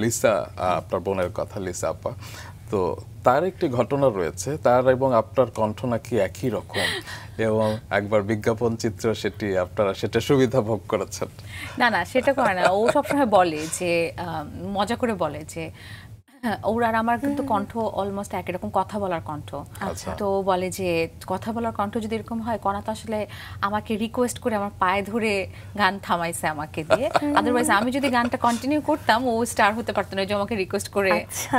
Lisa, আপনার বোনের কথা, লিসা আপা, তো তার একটি ঘটনা রয়েছে, তার এবং আপনার কণ্ঠ নাকি একই রকম, এবং একবার বিজ্ঞাপন চিত্র সেটি আপনারা সেটা সুবিধা ভোগ করেছেন। না না, সেটা করে না। ও সবসময় বলে যে মজা করে বলে যে ওর আর আমার কিন্তু কণ্ঠ অলমোস্ট একই রকম, কথা বলার কণ্ঠ। তো বলে যে কথা বলার কণ্ঠ যদি এরকম হয়, কণা তো আসলে আমাকে রিকোয়েস্ট করে আমার পায়ে ধরে গান থামাইছে আমাকে দিয়ে, আদারওয়াইজ আমি যদি গানটা কন্টিনিউ করতাম ও স্টার হতে পারতো না, যে আমাকে রিকোয়েস্ট করে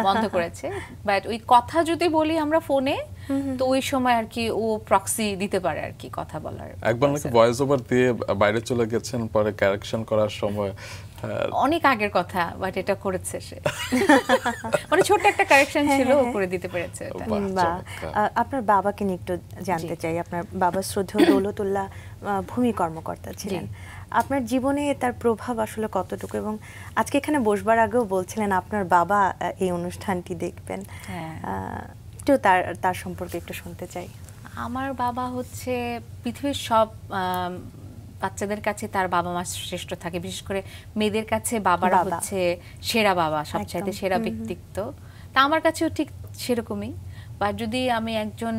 বন্ধ করেছে। বাট ওই কথা যদি বলি আমরা ফোনে, তো ওই সময় আর কি ও প্রক্সি দিতে পারে আর কি কথা বলার। একবার নাকি ভয়েস ওভার দিয়ে বাইরে চলে গেছেন, পরে কারেকশন করার সময় অনেক আগের কথা, বাট এটা করেছে সে। মানে ছোট একটা কারেকশন ছিল, ও করে দিতে পেরেছে। আপনার বাবাকে নিয়ে একটু জানতে চাই। আপনার বাবা শ্রদ্ধেয় দৌলতুল্লাহ ভূমি কর্মকর্তা ছিলেন, আপনার জীবনে তার প্রভাব আসলে কতটুকু? এবং আজকে এখানে বসবার আগেও বলছিলেন আপনার বাবা এই অনুষ্ঠানটি দেখবেন, একটু তার সম্পর্কে একটু শুনতে চাই। আমার বাবা হচ্ছে পৃথিবীর সব বাচ্চাদের কাছে তার বাবা মা শ্রেষ্ঠ থাকে, বিশেষ করে মেয়েদের কাছে বাবারা হচ্ছে সেরা বাবা, সবচাইতে সেরা ব্যক্তিত্ব। তা আমার কাছেও ঠিক সেরকমই। বা যদি আমি একজন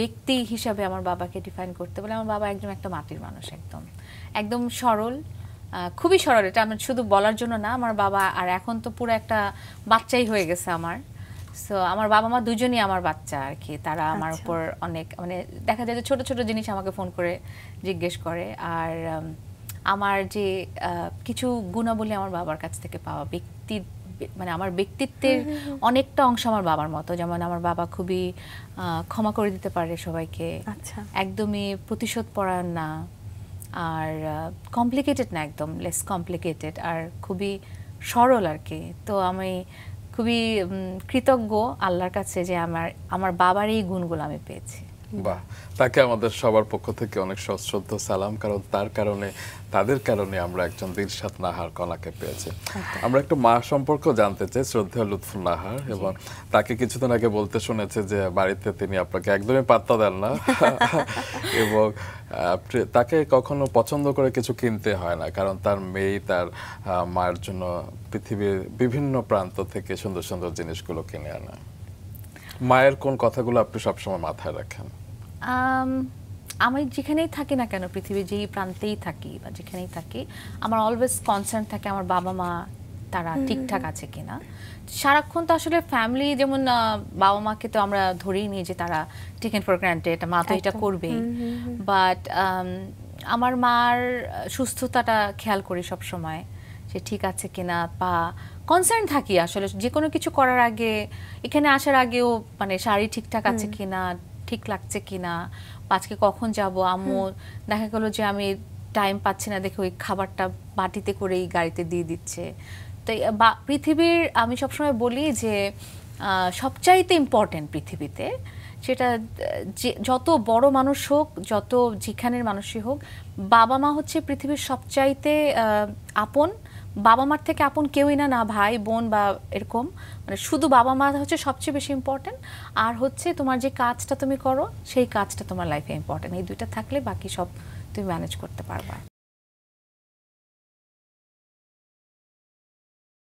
ব্যক্তি হিসাবে আমার বাবাকে ডিফাইন করতে বলে, আমার বাবা একজন একটা মাটির মানুষ, একদম একদম সরল, খুবই সরল। এটা আমার শুধু বলার জন্য না, আমার বাবা আর এখন তো পুরো একটা বাচ্চাই হয়ে গেছে আমার। সো আমার বাবা মা দুজনই আমার বাচ্চা আর কি। তারা আমার উপর অনেক, মানে দেখা যায় যে ছোট ছোট জিনিস আমাকে ফোন করে জিজ্ঞেস করে। আর আমার যে কিছু গুণাবলী আমার বাবার কাছ থেকে পাওয়া, মানে আমার ব্যক্তিত্বের অনেকটা অংশ আমার বাবার মতো। যেমন আমার বাবা খুবই ক্ষমা করে দিতে পারে সবাইকে, একদমই প্রতিশোধ পরায়ণ না, আর কমপ্লিকেটেড না, একদম লেস কমপ্লিকেটেড, আর খুবই সরল আর কি। তো আমি খুবই কৃতজ্ঞ আল্লাহর কাছে যে আমার বাবার এই গুণগুলো আমি পেয়েছি। বাহ, তাকে আমাদের সবার পক্ষ থেকে অনেক সশ্রদ্ধ সালাম, কারণ তাদের কারণে আমরা একজন দিলশাদ নাহার কণাকে পেয়েছি। আমরা একটু মা সম্পর্ক জানতে চাই, শ্রদ্ধেয় লুৎফুন নাহার, এবং তাকে কিছুদিন আগে বলতে শুনেছে যে বাড়িতে তিনি আপনাকে একদমই পাত্তা দেন না, এবং তাকে কখনো পছন্দ করে কিছু কিনতে হয় না, কারণ তার মেয়ে তার মায়ের জন্য পৃথিবীর বিভিন্ন প্রান্ত থেকে সুন্দর সুন্দর জিনিসগুলো কিনে আনে। মায়ের কোন কথাগুলো আপনি সবসময় মাথায় রাখেন? আমি যেখানেই থাকি না কেন, পৃথিবীর যেই প্রান্তেই থাকি বা যেখানেই থাকি, আমার অলওয়েজ কনসার্ন থাকে আমার বাবা মা তারা ঠিকঠাক আছে কিনা। সারাক্ষণ তো আসলে ফ্যামিলি, যেমন বাবা মাকে তো আমরা ধরেই নিই যে তারা টেকেন ফর গ্রান্টেড, মা তো এটা করবেই। বাট আমার মার সুস্থতাটা খেয়াল করি সব সময়, যে ঠিক আছে কিনা, বা কনসার্ন থাকি আসলে যে কোনো কিছু করার আগে, এখানে আসার আগেও, মানে শাড়ি ঠিকঠাক আছে কিনা, ঠিক লাগছে কিনা, আজকে কখন যাব। আম্মু দেখা গেল যে আমি টাইম পাচ্ছি না দেখে ওই খাবারটা বাটিতে করেই গাড়িতে দিয়ে দিচ্ছে। তো পৃথিবীর, আমি সবসময় বলি যে সবচাইতে ইম্পর্টেন্ট পৃথিবীতে, সেটা যত বড় মানুষ হোক, যত যেখানের মানুষই হোক, বাবা মা হচ্ছে পৃথিবীর সবচাইতে আপন। বাবা মার থেকে আপন কেউই না, না ভাই বোন বা এরকম, মানে শুধু বাবা মা হচ্ছে সবচেয়ে বেশি ইম্পর্টেন্ট। আর হচ্ছে তোমার যে কাজটা তুমি করো, সেই কাজটা তোমার লাইফে ইম্পর্টেন্ট। এই দুইটা থাকলে বাকি সব তুমি ম্যানেজ করতে পারবা।